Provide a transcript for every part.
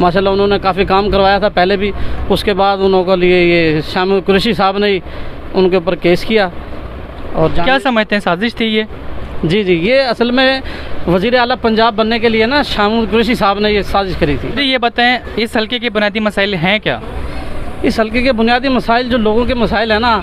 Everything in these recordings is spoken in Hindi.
माशाल्लाह उन्होंने काफ़ी काम करवाया था पहले भी, उसके बाद उन्होंने लिए ये शाह महमूद कुरैशी साहब ने ही उनके ऊपर केस किया। और क्या समझते हैं, साजिश थी ये? जी जी, ये असल में वज़ीर आला पंजाब बनने के लिए ना शाह महमूद कुरैशी साहब ने ये साजिश करी थी। मुझे ये बताएं, इस हल्के के बुनियादी मसाइल हैं क्या? इस हल्के के बुनियादी मसाइल जो लोगों के मसाइल हैं ना,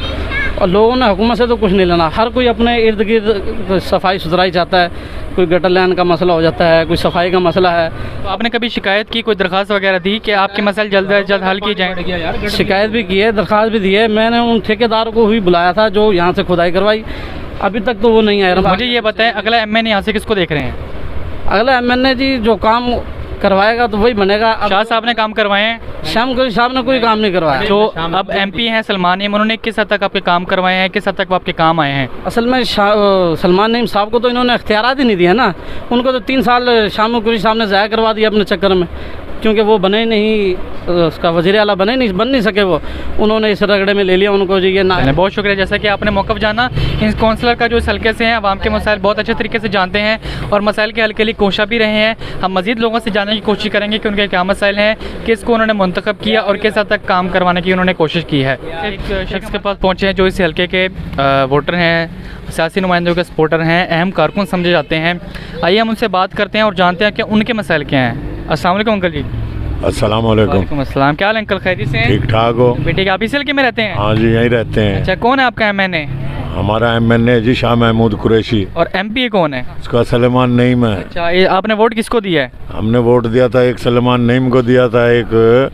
और लोगों ने हुकूमत से तो कुछ नहीं लेना, हर कोई अपने इर्द गिर्द सफाई सुथराई चाहता है, कोई गटर लाइन का मसला हो जाता है, कोई सफाई का मसला है। तो आपने कभी शिकायत की, कोई दरख्वास्त वगैरह दी कि आपके मसाइल जल्द से जल्द हल किए जाएँ? शिकायत भी की है, दरख्वास्त भी दी है, मैंने उन ठेकेदार को भी बुलाया था जो यहाँ से खुदाई करवाई, अभी तक तो वो नहीं आया। मुझे ये बताएं, अगला एमएनए यहाँ से किसको देख रहे हैं? अगला एमएनए जी जो काम करवाएगा तो वही बनेगा। शाह साहब ने काम करवाए हैं? शाह कुरैशी साहब ने कोई काम नहीं करवाया। जो अब एमपी हैं सलमान नईम, उन्होंने किस हद तक आपके काम करवाए हैं, किस हद तक वो आपके काम आए हैं? असल में सलमान नईम साहब को तो इन्होंने इख्तियारात ही नहीं दिया ना, उनको तो 3 साल शाह महमूद कुरैशी साहब ने ज़ाया करवा दिया अपने चक्कर में, क्योंकि वो बने नहीं, उसका वज़ीर आला बन नहीं सके वो, उन्होंने इस रगड़े में ले लिया उनको जी ये ना। बहुत शुक्रिया, जैसा कि आपने मौक़िफ़ जाना, इन काउंसलर का जो इस हल्के से हैं आवाम के मसाइल बहुत अच्छे तरीके से जानते हैं और मसाइल के हल के लिए कोशिश भी रहे हैं। हम मज़ीद लोगों से जानने की कोशिश करेंगे कि उनके क्या मसाइल हैं, किसको उन्होंने मुंतखब किया और किस हद तक काम करवाने की उन्होंने कोशिश की है। एक शख्स के पास पहुँचे हैं जो इस हल्के के वोटर हैं, सियासी नुमाइंदों के सपोर्टर हैं, अहम कारकुन समझे जाते हैं। आइए हम उनसे बात करते हैं और जानते हैं कि उनके मसाइल क्या हैं। अस्सलाम वालेकुम अंकल जी। अस्सलाम वालेकुम। वालेकुम अस्सलाम, क्या हाल है अंकल, खैरियत से हैं? ठीक ठाक हो? बेटे आप इसी हल्के में रहते हैं? हाँ जी, यहीं रहते हैं। अच्छा, कौन है आपका एमएनए? हमारा एमएनए जी शाह महमूद कुरैशी। और एमपी कौन है? उसका सलेमान नईम है। अच्छा, ये आपने वोट किसको दिया है? हमने वोट दिया था, एक सलेमान नईम को दिया था, एक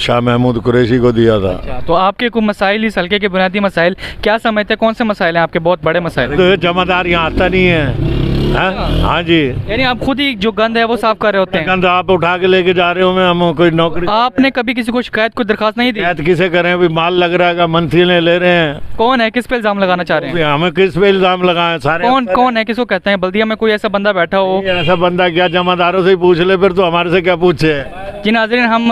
शाह महमूद कुरैशी को दिया था। अच्छा, तो आपके कुछ मसाइल, इस हल्के के बुनियादी मसाइल क्या समझते हैं, कौन से मसाइल हैं आपके बहुत बड़े मसाइल? तो जमादार यहाँ आता नहीं है। हाँ जी, यानी आप खुद ही जो गंद है वो साफ कर रहे होते हैं? गंद आप उठा के लेके जा रहे हो, मैं हम कोई नौकरी। आपने कभी किसी को शिकायत, कोई दरखास्त नहीं दी? शिकायत किसे करें, अभी माल लग रहा है, मंत्री ने ले रहे हैं। कौन है, किस पे इल्जाम लगाना चाह रहे हैं? हमें किस पे इल्जाम लगाए सारे? कौन है, किसको कहते हैं? बल्दिया में कोई ऐसा बंदा बैठा हो? ऐसा बंदा क्या, जमादारों से ही पूछ ले फिर, तो हमारे से क्या पूछे। जी नाज़रीन, हम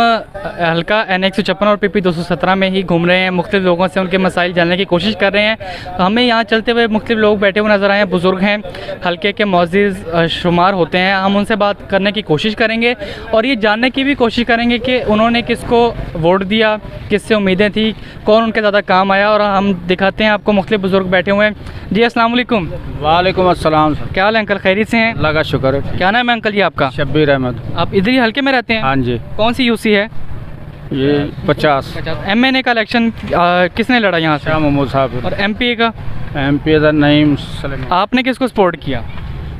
हल्का N156 और PP 217 में ही घूम रहे हैं, मुख्तलिफ लोगों से उनके मसाइल जानने की कोशिश कर रहे हैं। हमें यहाँ चलते हुए मुख्तलिफ लोग बैठे हुए नज़र आए हैं, बुज़ुर्ग हैं, हल्के के मुअज़्ज़िज़ शुमार होते हैं। हम उनसे बात करने की कोशिश करेंगे और ये जानने की भी कोशिश करेंगे कि उन्होंने किसको वोट दिया, किससे उम्मीदें थी, कौन उनके ज़्यादा काम आया। और हम दिखाते हैं आपको मुख्तलिफ बुज़ुर्ग बैठे हुए हैं। जी अस्सलाम वालेकुम। वालेकुम अस्सलाम। क्या हाल है अंकल, खैरियत से हैं? अल्लाह का शुक्र है। क्या नाम है अंकल जी आपका? शब्बीर अहमद। आप इधर ही हल्के में रहते हैं? हाँ जी। कौन सी यूसी है ये 50। एमएनए का इलेक्शन किसने लड़ा यहाँ से? शाह महमूद साहब। और एमपी का? एमपी नईम सलेमान। आपने किसको सपोर्ट किया?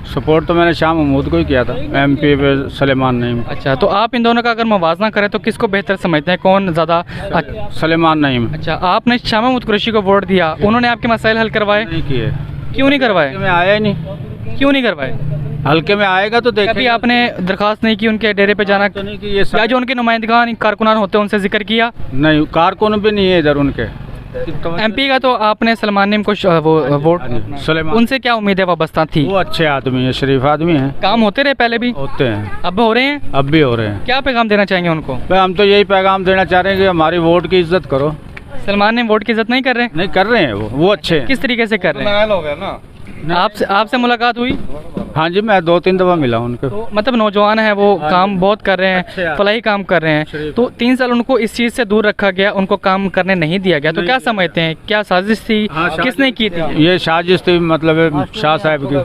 सपोर्ट तो मैंने शाह महमूद को ही किया था, एमपी पे सलेमान नईम। अच्छा, तो आप इन दोनों का अगर मुवाजना करें तो किसको बेहतर समझते हैं, कौन ज़्यादा? सलेमान नईम। अच्छा, आपने शाह महमूद कुरैशी को वोट दिया, उन्होंने आपके मसाइल हल करवाए? नहीं किए। क्यों नहीं करवाए? में आया ही नहीं। क्यों नहीं करवाए? हल्के में आएगा तो कभी देखेंगे। आपने दरखास्त नहीं की उनके डेरे पे जाना? तो नहीं कि ये या जो उनके नुमाइंदगान कारकुनान होते हैं उनसे जिक्र किया? नहीं, कारकुन भी नहीं है इधर उनके। एमपी का तो आपने सलमान नईम को वो वोट, सलेमान। उनसे क्या उम्मीदें वाबस्ता थी? वो अच्छे आदमी है, शरीफ आदमी है। काम होते रहे पहले भी? होते हैं, अब हो रहे हैं? अब भी हो रहे हैं। क्या पैगाम देना चाहेंगे उनको? भाई हम तो यही पैगाम देना चाह रहे हैं कि हमारी वोट की इज्जत करो। सलमान ने वोट की इज्जत नहीं कर रहे? नहीं कर रहे हैं, वो अच्छे हैं। किस तरीके से कर रहे हैं? आपसे मुलाकात हुई? हाँ जी, मैं 2-3 दफ़ा मिला उनको। तो मतलब नौजवान है, वो काम बहुत कर रहे हैं, फलाही काम कर रहे हैं, तो 3 साल उनको इस चीज़ से दूर रखा गया, उनको काम करने नहीं दिया गया, तो क्या समझते हैं, क्या साजिश थी, किसने की थी? ये साजिश थी, मतलब शाह साहब की।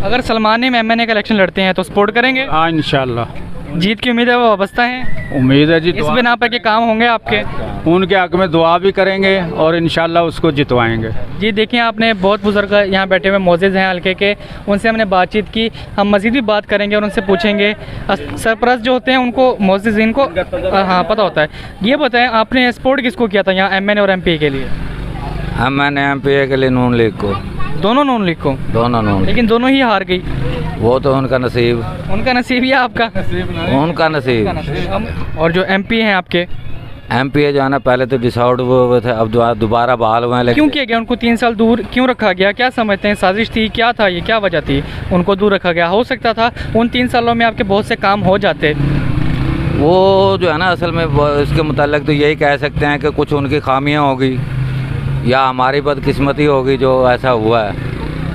अगर सलमान ने एमएनए का इलेक्शन लड़ते हैं तो सपोर्ट करेंगे? हाँ इंशाल्लाह, जीत की उम्मीद है, वो वाबस्ता है? उम्मीद है जी। इस बिना पर के काम होंगे आपके? उनके हक में दुआ भी करेंगे और इंशाल्लाह उसको जितवाएंगे। जी देखिए, आपने बहुत बुजुर्ग यहाँ बैठे हुए मौजूद हैं हल्के के, उनसे हमने बातचीत की, हम मज़ीद भी बात करेंगे और उनसे पूछेंगे। सरपरस्त जो होते हैं उनको, मौजूदीन को हाँ पता होता है। ये बताएं, आपने सपोर्ट किसको किया था यहाँ एमएनए और एमपी के लिए? मैंने एमपी के लिए नून लीग को। दोनों नून लीग को? दोनों नून, लेकिन दोनों ही हार गई। वो तो उनका नसीब। उनका नसीब या आपका? उनका नसीब। और जो एमपी हैं आपके? एमपी जो है ना, पहले तो डिसआउट हुए थे, अब दोबारा बहाल हुए हैं। लेकिन क्यों किया गया उनको 3 साल दूर क्यों रखा गया? क्या समझते हैं, साजिश थी, क्या था ये, क्या वजह थी उनको दूर रखा गया? हो सकता था उन 3 सालों में आपके बहुत से काम हो जाते। वो जो है ना, असल में इसके मुताल्लिक तो यही कह सकते हैं कि कुछ उनकी खामियां होगी या हमारी बदकिस्मती होगी जो ऐसा हुआ है।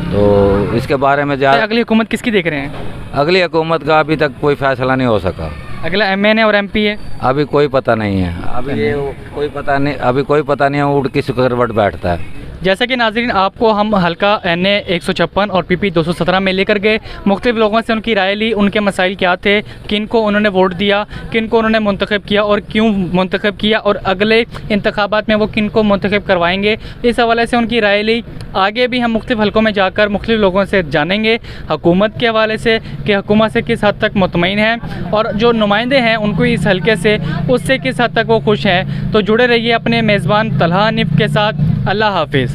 तो इसके बारे में ज़्यादा अगली हुकूमत किसकी देख रहे हैं? अगली हुकूमत का अभी तक कोई फ़ैसला नहीं हो सका। अगला MN है और MP है? अभी कोई पता नहीं है, अभी ये कोई पता नहीं, अभी कोई पता नहीं है उड़ किस करवट बैठता है। जैसा कि नाज़रीन आपको हम हल्का NA 156 और PP 217 में लेकर गए, मुख्तलिफ लोगों से उनकी राय ली, उनके मसाइल क्या थे, किन को उन्होंने वोट दिया, किन को उन्होंने मुंतखब किया और क्यों मुंतखब किया, और अगले इंतखाबात में वो किन को मुंतखब करवाएंगे, इस हवाले से उनकी राय ली। आगे भी हम मुख्तलिफ हलकों में जाकर मुख्तलिफ लोगों से जानेंगे हुकूमत के हवाले से कि हुकूमत से किस हद तक मुतमईन हैं, और जो नुमाइंदे हैं उनको इस हल्के से उससे किस हद तक वो खुश हैं। तो जुड़े रहिए अपने मेज़बान तलहा हनीफ के साथ। अल्लाह हाफिज़।